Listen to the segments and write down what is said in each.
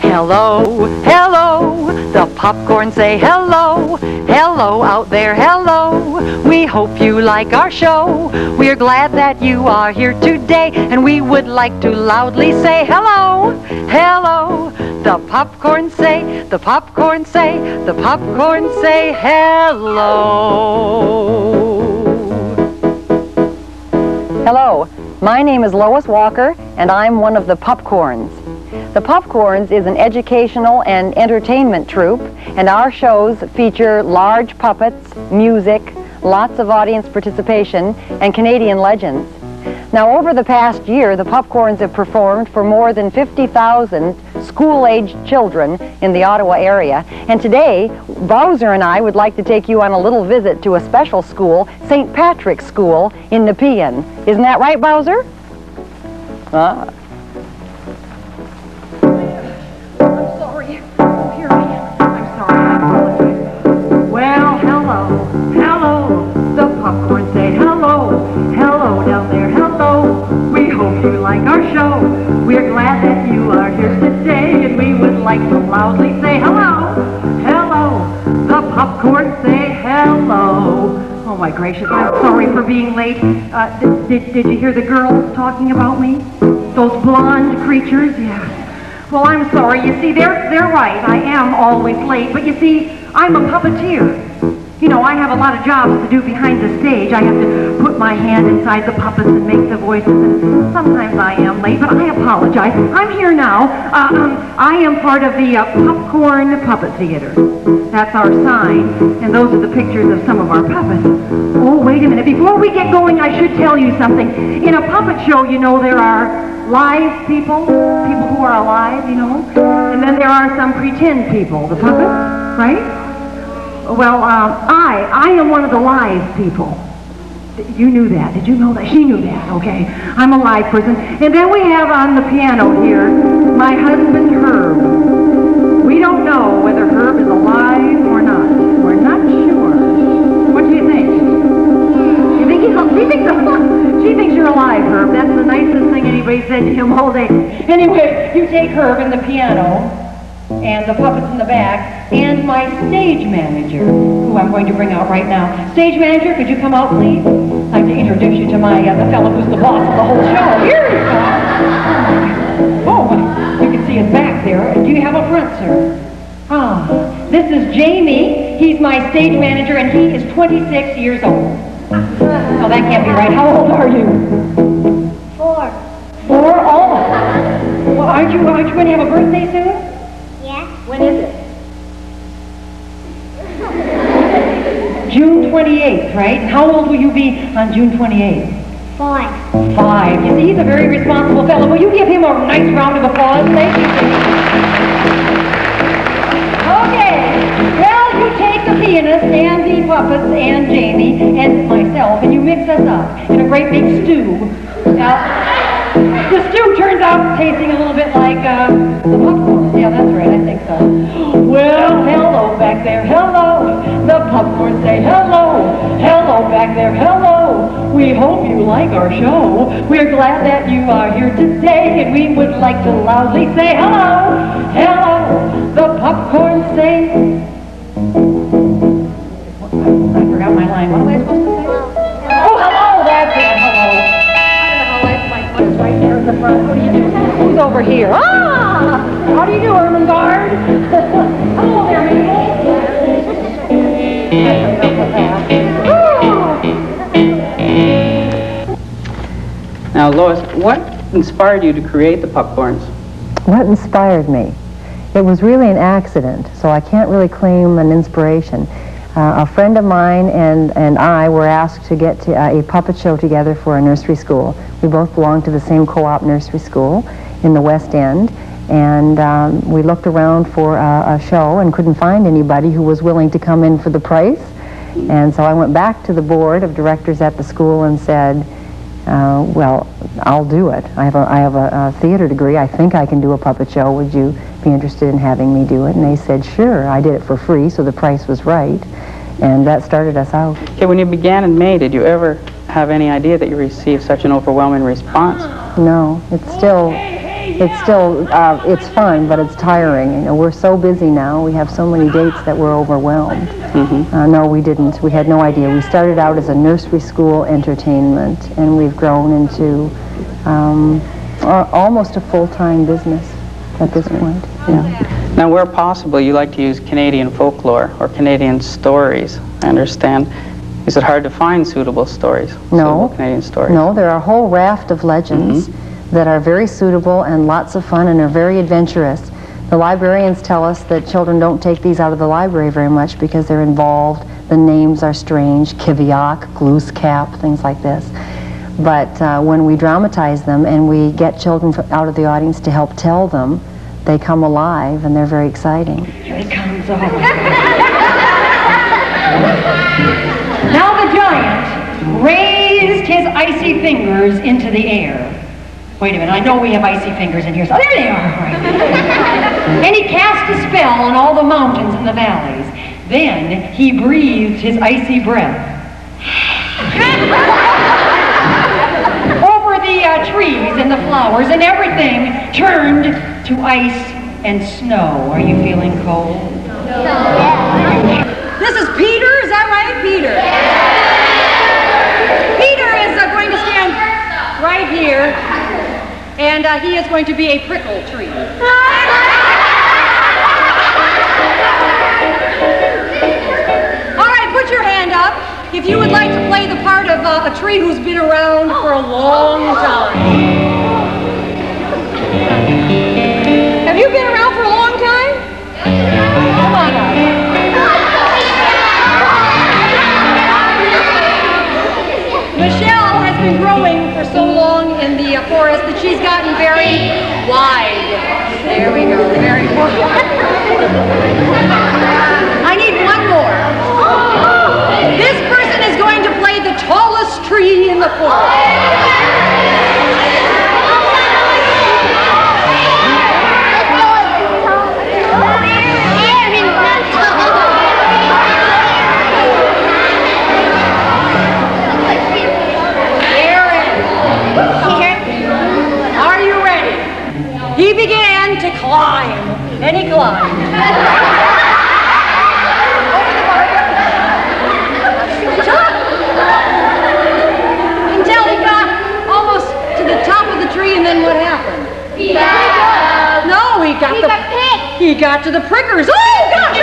Hello, hello, the Puppcorns say hello. Hello out there, hello. We hope you like our show. We're glad that you are here today, and we would like to loudly say hello, hello. The Puppcorns say, the Puppcorns say, the Puppcorns say hello. Hello, my name is Lois Walker, and I'm one of the Puppcorns. The Puppcorns is an educational and entertainment troupe, and our shows feature large puppets, music, lots of audience participation, and Canadian legends. Now, over the past year, the Puppcorns have performed for more than 50,000 school-aged children in the Ottawa area. And today, Bowser and I would like to take you on a little visit to a special school, St. Patrick's School in Nepean. Isn't that right, Bowser? Ah. I'm sorry. Oh, here I am. I'm sorry. I apologize. Well, hello. Hello. The Puppcorns say hello. Hello down there. Hello. We hope you like our show. We're glad that you are here today, and we would like to loudly say hello. Hello. The Puppcorns say hello. Oh my gracious, I'm sorry for being late. Did you hear the girls talking about me? Those blonde creatures? Yeah. Well, I'm sorry. You see, they're right. I am always late. But you see, I'm a puppeteer. You know, I have a lot of jobs to do behind the stage. I have to put my hand inside the puppets and make the voices. And sometimes I am late, but I apologize. I'm here now. I am part of the Puppcorn Puppet Theater. That's our sign, and those are the pictures of some of our puppets. Oh, wait a minute. Before we get going, I should tell you something. In a puppet show, you know, there are live people who are alive, you know, and then there are some pretend people, the puppets, right? Well, I am one of the live people. You knew that. Did you know that? She knew that, okay. I'm a live person. And then we have on the piano here my husband, Herb. We don't know whether Herb is alive or not. We're not sure. What do you think? You think he's alive? She thinks you're alive, Herb. That's the nicest thing anybody said to him all day. Anyway, you take Herb and the piano, and the puppets in the back, and my stage manager, who I'm going to bring out right now. Stage manager, could you come out, please? I'd like to introduce you to my the fellow who's the boss of the whole show. Here you go. Oh, you can see his back there. Do you have a front, sir? Ah, this is Jamie. He's my stage manager, and he is 26 years old. Oh, that can't be right. How old are you? 4. 4? Oh. Well, aren't you going to have a birthday soon? When is it? June 28th, right? And how old will you be on June 28th? 5. 5. You see, he's a very responsible fellow. Will you give him a nice round of applause? Thank you. Okay. Well, you take the pianist and the puppets and Jamie and myself, and you mix us up in a great big stew. Now, the stew turns out tasting a little bit like the Puppcorns. Yeah, that's right, I think so. Well, hello back there, hello. The Puppcorns say hello. Hello back there, hello. We hope you like our show. We're glad that you are here today, and we would like to loudly say hello. Hello. The Puppcorns say... I forgot my line. What am I supposed to say? Oh, hello, that's it, hello. Right there in the front. What do you do? Who's over here? Ah! How do you do, Ermengarde? Hello there, Mabel. Now, Lois, what inspired you to create the Puppcorns? What inspired me? It was really an accident, so I can't really claim an inspiration. A friend of mine and I were asked to get to a puppet show together for a nursery school. We both belonged to the same co-op nursery school in the West End, and we looked around for a show and couldn't find anybody who was willing to come in for the price. And so I went back to the board of directors at the school and said, well, I'll do it. I have a theater degree. I think I can do a puppet show. Would you be interested in having me do it? And they said, sure. I did it for free, so the price was right. And that started us out. Okay, when you began in May, did you ever have any idea that you received such an overwhelming response? No, it's still it's still, it's fun, but it's tiring. You know, we're so busy now. We have so many dates that we're overwhelmed. No, we didn't. We had no idea. We started out as a nursery school entertainment, and we've grown into almost a full-time business at this point. Yeah. Now, where possible, you like to use Canadian folklore or Canadian stories, I understand. Is it hard to find suitable stories? No. Suitable Canadian stories? No, there are a whole raft of legends that are very suitable and lots of fun and are very adventurous. The librarians tell us that children don't take these out of the library very much because they're involved. The names are strange, Kiviak, Glooscap, things like this. But when we dramatize them and we get children out of the audience to help tell them, they come alive and they're very exciting. Here he comes. Now the giant raised his icy fingers into the air. Wait a minute, I know we have icy fingers in here. So there they are. Right. And he cast a spell on all the mountains and the valleys. Then he breathed his icy breath over the trees and the flowers, and everything turned to ice and snow. Are you feeling cold? No. This is Peter, is that right, Peter? Peter is going to stand right here, and he is going to be a prickle tree. All right, put your hand up if you would like to play the part of a tree who's been around for a long time. Have you been around for a long time? Come on up. Michelle has been growing for so long in the forest that she's gotten very wide. There we go, very wide. I need one more. This person is going to play the tallest tree in the forest. He began to climb, and he climbed. Until he got almost to the top of the tree, and then what happened? No, he got to the prickers. Oh, gosh!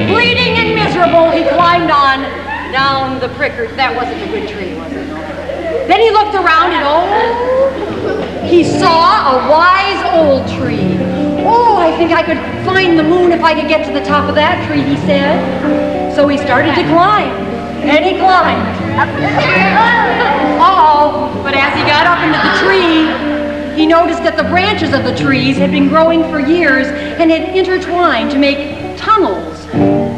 Bleeding and miserable, he climbed on down the prickers. That wasn't a good tree, was it? Then he looked around and he saw a wise old tree. Oh, I think I could find the moon if I could get to the top of that tree, he said. So he started to climb, and he climbed. But as he got up into the tree, he noticed that the branches of the trees had been growing for years and had intertwined to make tunnels.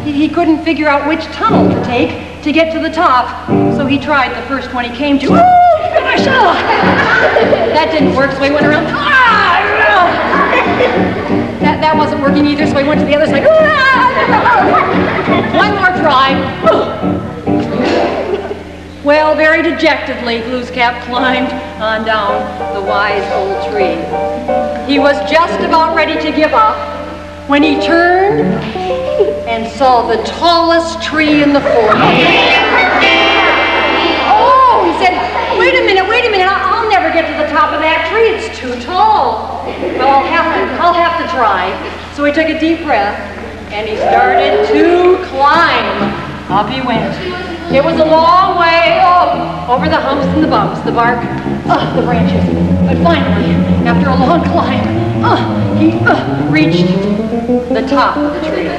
He couldn't figure out which tunnel to take to get to the top, so he tried the first one he came to. Oh, gosh! That didn't work, so he went around. That wasn't working either, so he went to the other side. One more try. Well, very dejectedly, Glooscap climbed on down the wise old tree. He was just about ready to give up when he turned and saw the tallest tree in the forest. Oh, he said, wait a minute, I'll never get to the top of that tree, it's too tall. Well, I'll have to try. So he took a deep breath, and he started to climb. Up he went. It was a long way over the humps and the bumps, the bark, the branches. But finally, after a long climb, he reached the top of the tree.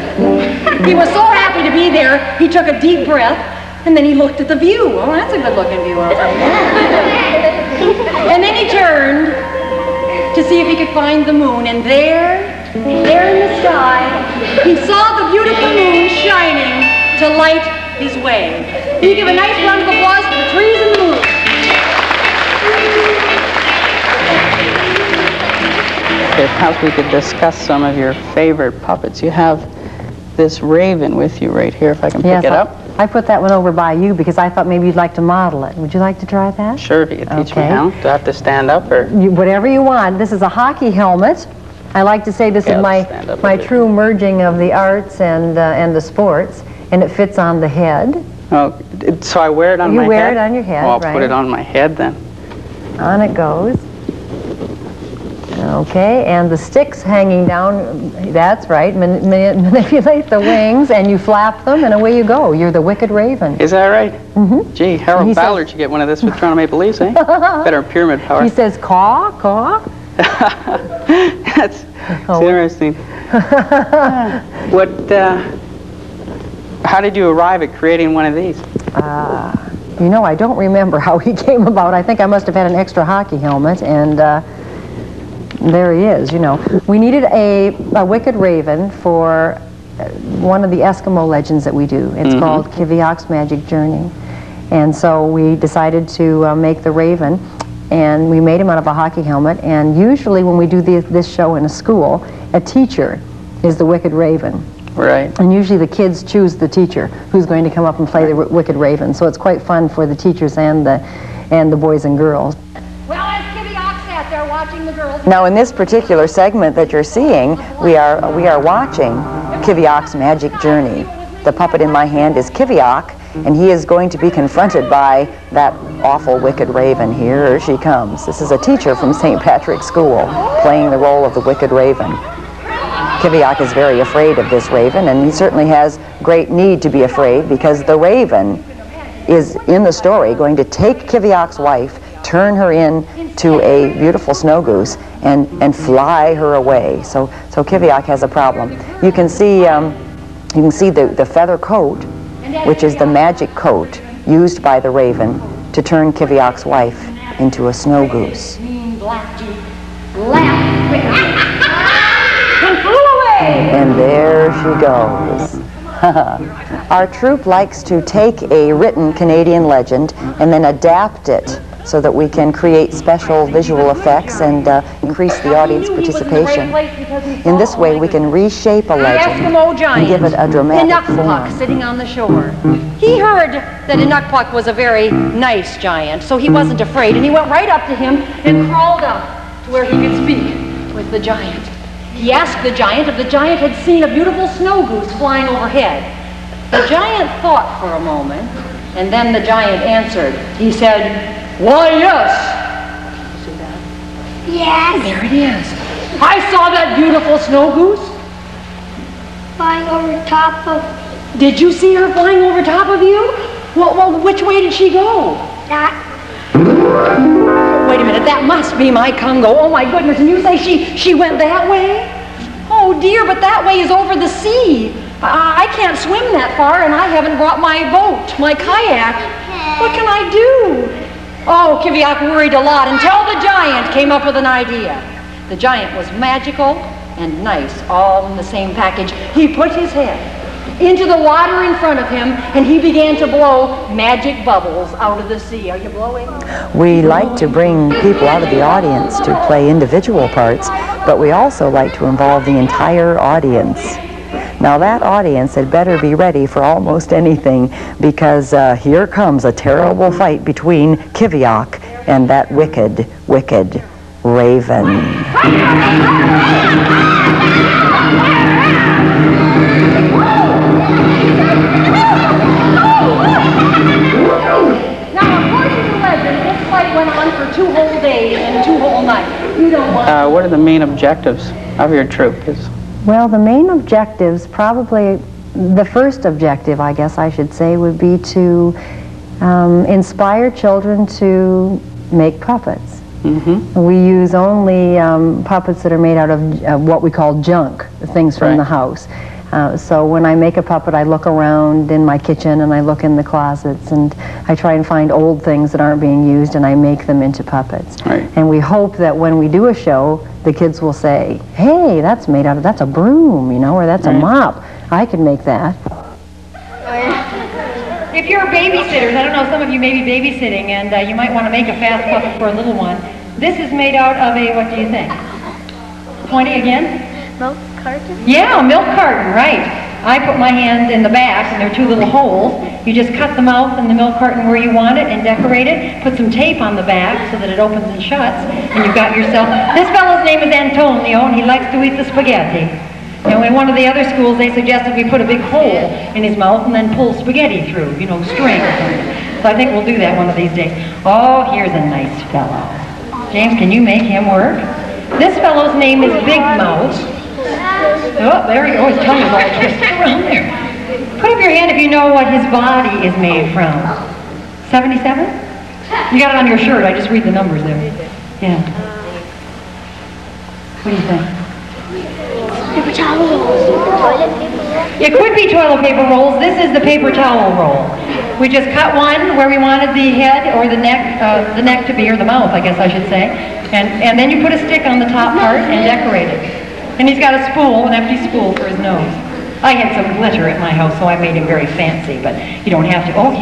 He was so happy to be there, he took a deep breath, and then he looked at the view. Oh, that's a good-looking view. And then he turned to see if he could find the moon, and there in the sky, he saw the beautiful moon shining to light his way. Can you give a nice round of applause for the trees and the moon? Perhaps we could discuss some of your favorite puppets. You have this raven with you right here, if I can pick it up. I put that one over by you because I thought maybe you'd like to model it. Would you like to try that? Sure, if you could teach me how. Do I have to stand up or? Whatever you want. This is a hockey helmet. I like to say this is my true merging of the arts and the sports, and it fits on the head. Oh, so I wear it on my head? You wear it on your head, I'll right. put it on my head then. On it goes. Okay, and the sticks hanging down, that's right, manipulate the wings, and you flap them, and away you go. You're the Wicked Raven. Is that right? Mm-hmm. Gee, Harold Ballard should get one of this with Toronto Maple Leafs, eh? Better pyramid power. He says, caw, caw. That's interesting. How did you arrive at creating one of these? You know, I don't remember how he came about. I think I must have had an extra hockey helmet, and there he is, you know. We needed a Wicked Raven for one of the Eskimo legends that we do. It's called TVO Magic Journey. And so we decided to make the Raven, and we made him out of a hockey helmet. And usually when we do this show in a school, a teacher is the Wicked Raven. Right. And usually the kids choose the teacher who's going to come up and play the Wicked Raven. So it's quite fun for the teachers and the boys and girls. Well, as Kitty Ox sat there watching the girls. Now, in this particular segment that you're seeing, we are watching TVO Magic Journey. The puppet in my hand is TVO, and he is going to be confronted by that awful Wicked Raven. Here she comes. This is a teacher from St. Patrick's School playing the role of the Wicked Raven. TVO is very afraid of this raven, and he certainly has great need to be afraid because the raven is, in the story, going to take TVO's wife, turn her into a beautiful snow goose, and fly her away. So TVO has a problem. You can see the feather coat, which is the magic coat used by the raven to turn TVO's wife into a snow goose. And there she goes. Our troupe likes to take a written Canadian legend and then adapt it so that we can create special visual effects and increase the audience participation. In this way, we can reshape a legend and give it a dramatic form. Sitting on the shore. He heard that Inukpluk was a very nice giant, so he wasn't afraid, and he went right up to him and crawled up to where he could speak with the giant. He asked the giant if the giant had seen a beautiful snow goose flying overhead. The giant thought for a moment, and then the giant answered. He said, "Why, yes." You see that? Yes. There it is. I saw that beautiful snow goose. Flying over top of Did you see her flying over top of you? Well, which way did she go? that. Wait a minute, that must be my Congo. Oh my goodness, and you say she went that way? Oh dear, but that way is over the sea. I can't swim that far, and I haven't brought my boat, my kayak. What can I do? Oh, Kiviak worried a lot until the giant came up with an idea. The giant was magical and nice, all in the same package. He put his head into the water in front of him, and he began to blow magic bubbles out of the sea. Are you blowing? We like to bring people out of the audience to play individual parts, but we also like to involve the entire audience. Now that audience had better be ready for almost anything, because here comes a terrible fight between Kiviak and that wicked, wicked raven. Went on for 2 whole days and 2 whole nights. You don't want what are the main objectives of your troupe? Well, the main objectives, probably the first objective, I guess I should say, would be to inspire children to make puppets. We use only puppets that are made out of what we call junk, things from the house. So when I make a puppet, I look around in my kitchen and I look in the closets and I try and find old things that aren't being used and I make them into puppets. Right. And we hope that when we do a show, the kids will say, "Hey, that's made out of, that's a broom, you know, or that's a mop. I can make that." If you're babysitters, I don't know, some of you may be babysitting and you might want to make a fast puppet for a little one. This is made out of a, what do you think? Pointy again? Milk carton? Yeah, a milk carton, right. I put my hand in the back, and there are two little holes. You just cut the mouth in the milk carton where you want it and decorate it. Put some tape on the back so that it opens and shuts, and you've got yourself... This fellow's name is Antonio, and he likes to eat the spaghetti. You know, in one of the other schools, they suggested we put a big hole in his mouth and then pull spaghetti through, you know, string or something. So I think we'll do that one of these days. Oh, here's a nice fellow. James, can you make him work? This fellow's name is Big Mouth. Oh, there he goes. His tongue is all twisted around there. Put up your hand if you know what his body is made from. 77? You got it on your shirt. I just read the numbers there. Yeah. What do you think? Paper towel rolls. Toilet paper rolls. It could be toilet paper rolls. This is the paper towel roll. We just cut one where we wanted the head or the neck to be, or the mouth, I guess I should say. And then you put a stick on the top part and decorate it. And he's got a spool, an empty spool for his nose. I had some glitter at my house, so I made him very fancy, but you don't have to. Oh,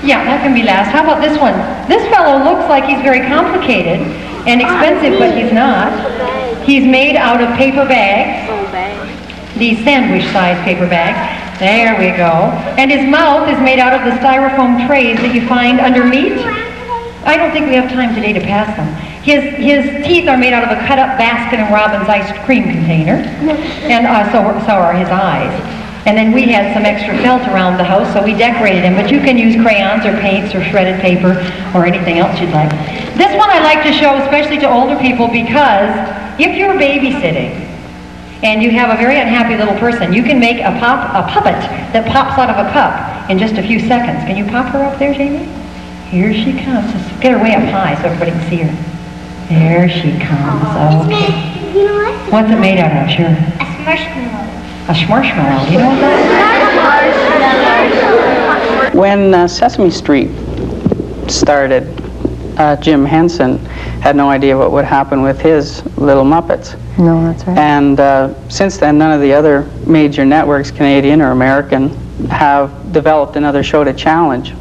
yeah, that can be last. How about this one? This fellow looks like he's very complicated and expensive, but he's not. He's made out of paper bags, these sandwich-sized paper bags. There we go. And his mouth is made out of the styrofoam trays that you find under meat. I don't think we have time today to pass them. His teeth are made out of a cut-up Baskin and Robbins ice cream container, and so are his eyes. And then we had some extra felt around the house, so we decorated him. But you can use crayons or paints or shredded paper or anything else you'd like. This one I like to show, especially to older people, because if you're babysitting and you have a very unhappy little person, you can make a puppet that pops out of a cup in just a few seconds. Can you pop her up there, Jamie? Here she comes. Just get her way up high so everybody can see her. There she comes. Okay. You know what? What's it made out of? Sure. A marshmallow. A marshmallow. You know what that is? When Sesame Street started, Jim Henson had no idea what would happen with his Little Muppets. No, that's right. And since then, none of the other major networks, Canadian or American, have developed another show to challenge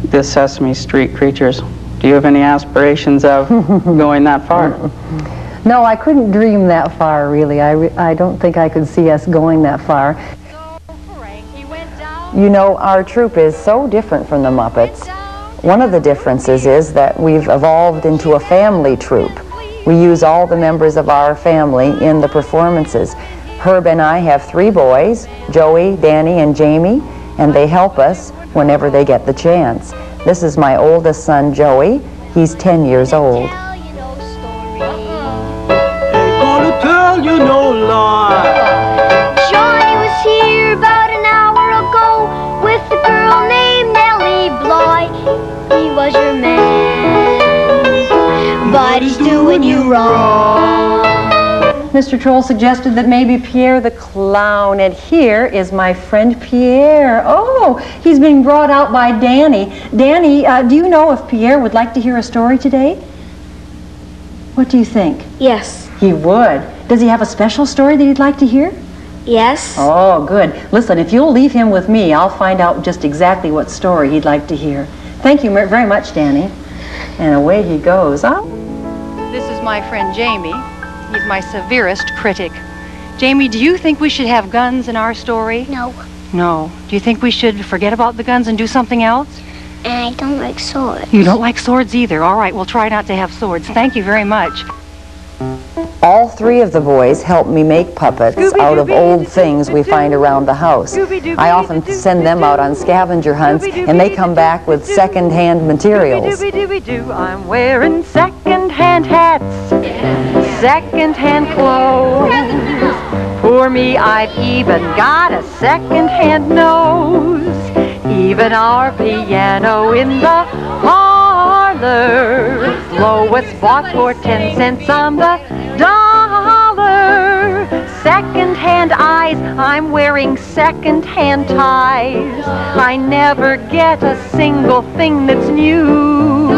the Sesame Street creatures. Do you have any aspirations of going that far? No, I couldn't dream that far, really. I don't think I could see us going that far. You know, our troupe is so different from the Muppets. One of the differences is that we've evolved into a family troupe. We use all the members of our family in the performances. Herb and I have 3 boys, Joey, Danny, and Jamie, and they help us whenever they get the chance. This is my oldest son, Joey. He's 10 years old. Gonna tell you no lie. Johnny was here about an hour ago with a girl named Nellie Bly. He was your man, but he's doing you wrong. Mr. Troll suggested that maybe Pierre the clown, and here is my friend Pierre. Oh, he's being brought out by Danny. Danny, do you know if Pierre would like to hear a story today? What do you think? Yes. He would. Does he have a special story that he'd like to hear? Yes. Oh, good. Listen, if you'll leave him with me, I'll find out just exactly what story he'd like to hear. Thank you very much, Danny. And away he goes. Oh. This is my friend Jamie. He's my severest critic. Jamie, do you think we should have guns in our story? No. No. Do you think we should forget about the guns and do something else? And I don't like swords. You don't like swords either. All right, we'll try not to have swords. Thank you very much. All 3 of the boys help me make puppets out of old things we find around the house. I often send them out on scavenger hunts, and they come back with second-hand materials. I'm wearing second-hand hats, second-hand clothes. For me, I've even got a second-hand nose. Even our piano in the parlor, Lois bought for 10 cents on the dollar. Second-hand eyes, I'm wearing second-hand ties. I never get a single thing that's new.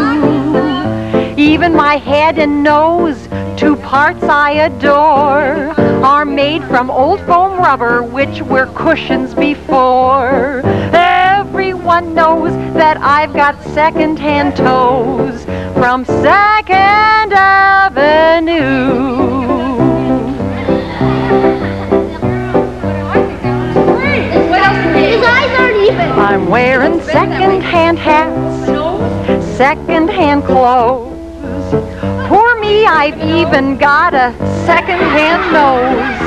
Even my head and nose, 2 parts I adore, are made from old foam rubber which were cushions before. Everyone knows that I've got second-hand toes from Second Avenue. I'm wearing second-hand hats, second-hand clothes. Poor me, I've even got a second-hand nose.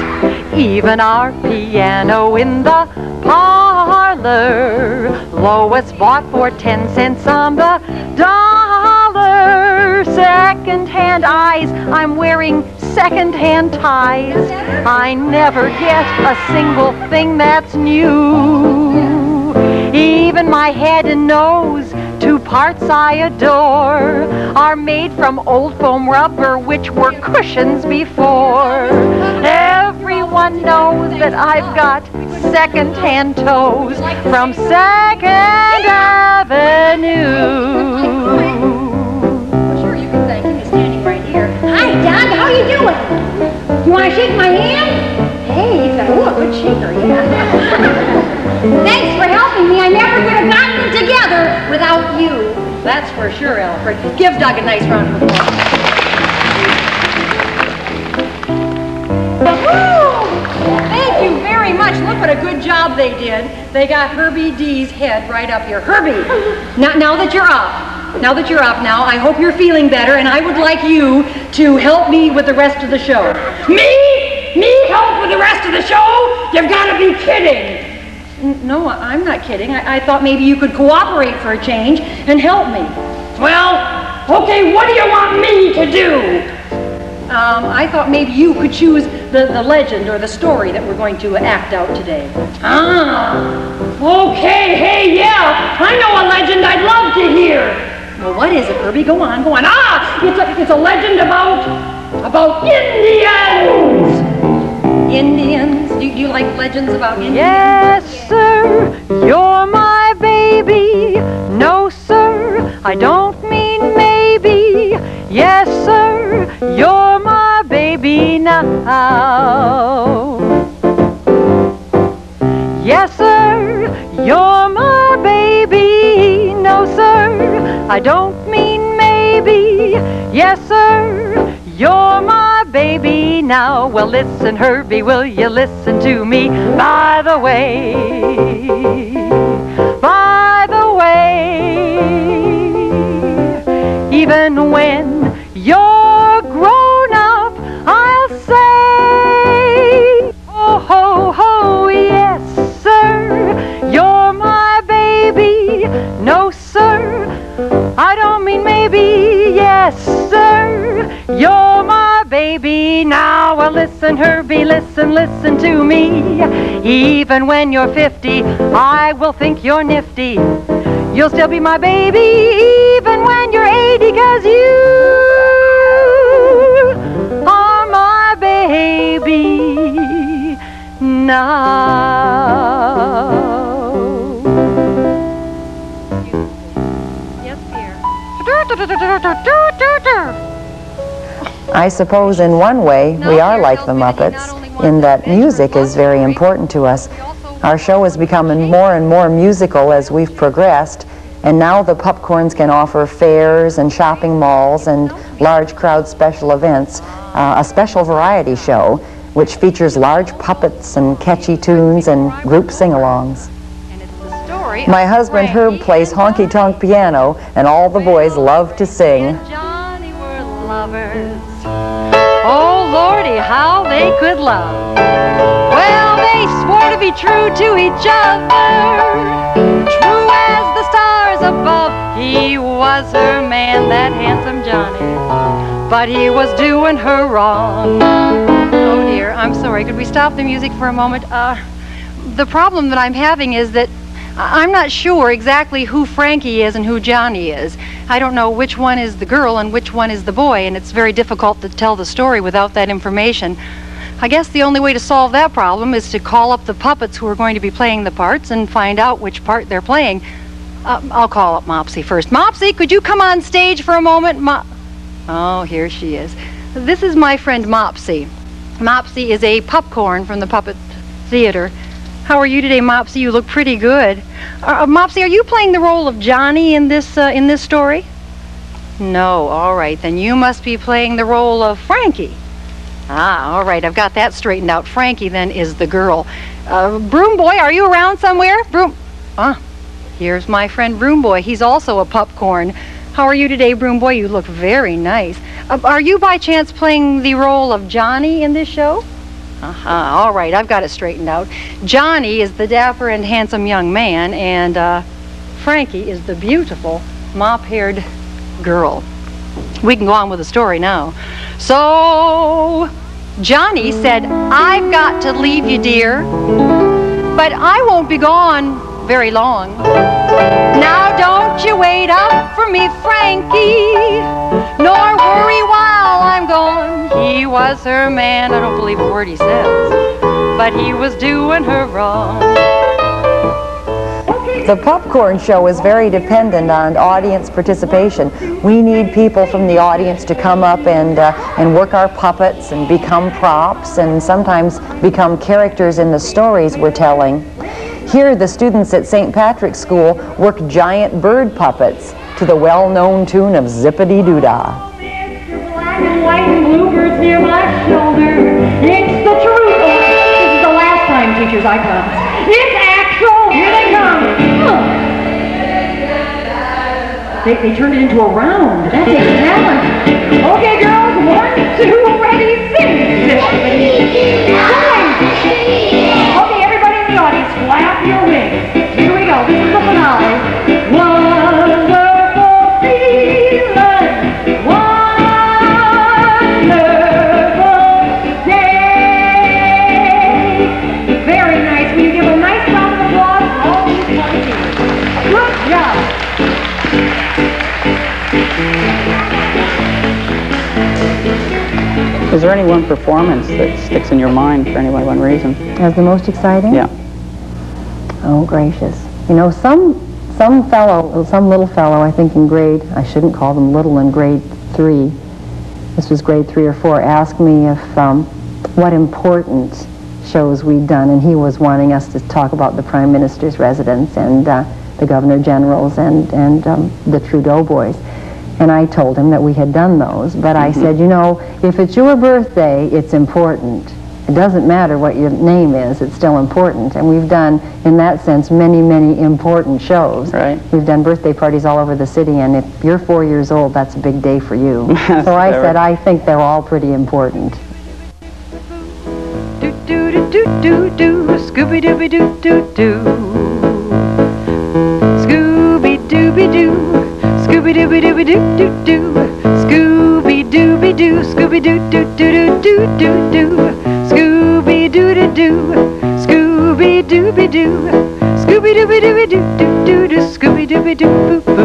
Even our piano in the parlor, Lois bought for 10 cents on the dollar. Second-hand eyes, I'm wearing second-hand ties. I never get a single thing that's new. Even my head and nose, two parts I adore, are made from old foam rubber which were cushions before. Everyone knows that I've got second-hand toes from Second Avenue. Sure, you can thank me standing right here. Hi, Doug. How you doing? You want to shake my hand? Hey, he's a good shaker, yeah. Thanks for helping me. I never would have gotten it together without you. That's for sure, Alfred. Give Doug a nice round of applause. Thank you very much. Look what a good job they did. They got Herbie D's head right up here. Herbie, now that you're up, I hope you're feeling better, and I would like you to help me with the rest of the show. Me? Me help with the rest of the show? You've got to be kidding. No, I'm not kidding. I thought maybe you could cooperate for a change and help me. Well, okay, what do you want me to do? I thought maybe you could choose the legend or the story that we're going to act out today. Okay, hey, yeah, I know a legend I'd love to hear. Well, what is it, Herbie? Go on. It's a legend about Indians. Indians? Do you like legends about Indians? Yes, sir, you're my baby. No, sir, I don't mean maybe. Yes, sir, you're my baby now. Yes, sir, you're my baby. No, sir, I don't mean maybe. Yes, sir, you're my baby now. Well, listen, Herbie, will you listen to me? By the way, even when you're grown up, I'll say, oh, ho, ho, yes, sir, you're my baby. No, sir, I don't mean maybe. Yes, sir, you're my baby now. Well, listen, Herbie, listen to me. Even when you're 50, I will think you're nifty. You'll still be my baby even when you're 80, 'cause you are my baby now. Yes, Pierre. I suppose in one way we are like the Muppets in that music is very important to us. Our show has become more and more musical as we've progressed, and now the Puppcorns can offer fairs and shopping malls and large crowd special events, a special variety show which features large puppets and catchy tunes and group sing-alongs. My husband Herb plays honky-tonk piano, and all the boys love to sing. Johnny were lovers. Oh, Lordy, how they could love. Well, they swore to be true to each other, true as the stars above. He was her man, that handsome Johnny, but he was doing her wrong. Oh, dear, I'm sorry. Could we stop the music for a moment? The problem that I'm having is that I'm not sure exactly who Frankie is and who Johnny is. I don't know which one is the girl and which one is the boy, and it's very difficult to tell the story without that information. I guess the only way to solve that problem is to call up the puppets who are going to be playing the parts and find out which part they're playing. I'll call up Mopsy first. Mopsy, could you come on stage for a moment? Oh, here she is. This is my friend Mopsy. Mopsy is a Puppcorn from the Puppet Theater. How are you today, Mopsy? You look pretty good. Mopsy, are you playing the role of Johnny in this story? No, all right. Then you must be playing the role of Frankie. Ah, all right. I've got that straightened out. Frankie, then, is the girl. Broom Boy, are you around somewhere? Here's my friend Broom Boy. He's also a Puppcorn. How are you today, Broom Boy? You look very nice. Are you by chance playing the role of Johnny in this show? All right, I've got it straightened out. Johnny is the dapper and handsome young man, and Frankie is the beautiful mop-haired girl. We can go on with the story now. So, Johnny said, I've got to leave you, dear, but I won't be gone very long. Now don't you wait up for me, Frankie, nor worry while I'm gone. He was her man, I don't believe a word he says, but he was doing her wrong. The Puppcorn show is very dependent on audience participation. We need people from the audience to come up and work our puppets and become props and sometimes become characters in the stories we're telling. Here, the students at St. Patrick's School work giant bird puppets to the well-known tune of Zippity-Doo-Dah. Black and white and bluebirds near my shoulder. It's the truth. This is the last time, teachers, I promise. It's actual. Here they come. They turned it into a round. That takes talent. Okay, girls. 1, 2, ready, sing. Okay, everybody in the audience, flap your wings. Here we go. This is the finale. Wonderful feeling. Wonderful day. Very nice. Will you give a nice round of applause for all these funny teams? Good job. Is there any one performance that sticks in your mind for any one reason? As the most exciting? Yeah. Oh, gracious. You know, some little fellow, I think in grade, I shouldn't call them little, in grade 3, this was grade 3 or 4, asked me if what important shows we'd done, and he was wanting us to talk about the Prime Minister's residence and the Governor General's and the Trudeau boys. And I told him that we had done those, but I said, you know, if it's your birthday, it's important. It doesn't matter what your name is, it's still important. And we've done, in that sense, many, many important shows. Right. We've done birthday parties all over the city, and if you're 4 years old, that's a big day for you. So I said, I think they're all pretty important. Do-do-do-do-do-do, Scooby-Dooby-Doo-doo-doo. Scooby-Dooby-Doo. Scooby-Dooby-Dooby-Doo-doo-doo. Scooby-Dooby-Doo, Scooby-Doo-doo-doo-doo-doo-doo. Scooby-Doo-doo-doo, Scooby-Dooby-Doo. Scooby-Dooby-Dooby-Doo-doo-doo, Scooby-Dooby-Doo-boo-boo.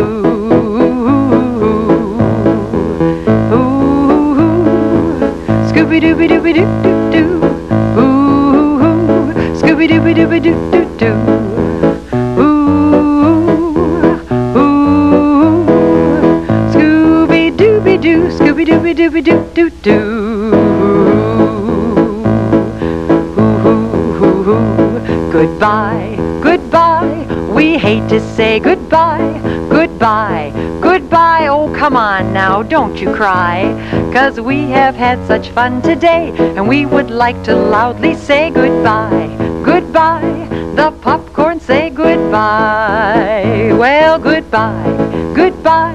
Scooby-Dooby-Dooby-Doo-doo-doo. Scooby-Dooby-Dooby-Doo-doo-doo. Scooby-Dooby-Dooby-Doo-doo-doo. Goodbye, goodbye, we hate to say goodbye, goodbye, goodbye. Oh, come on now, don't you cry, 'cause we have had such fun today, and we would like to loudly say goodbye, goodbye. The Puppcorns say goodbye. Well, goodbye, goodbye.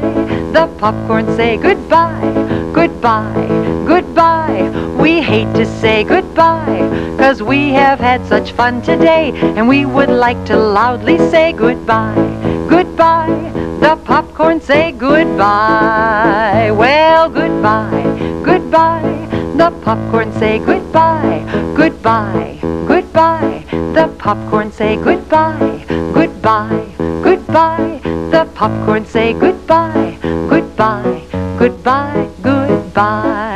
The Puppcorns say goodbye, goodbye, goodbye. We hate to say goodbye, 'cause we have had such fun today, and we would like to loudly say goodbye, goodbye. The Puppcorns say goodbye. Well, goodbye, goodbye. The Puppcorns say goodbye, goodbye, goodbye. The Puppcorns say goodbye, goodbye, goodbye. The Puppcorns say goodbye, goodbye, goodbye, goodbye.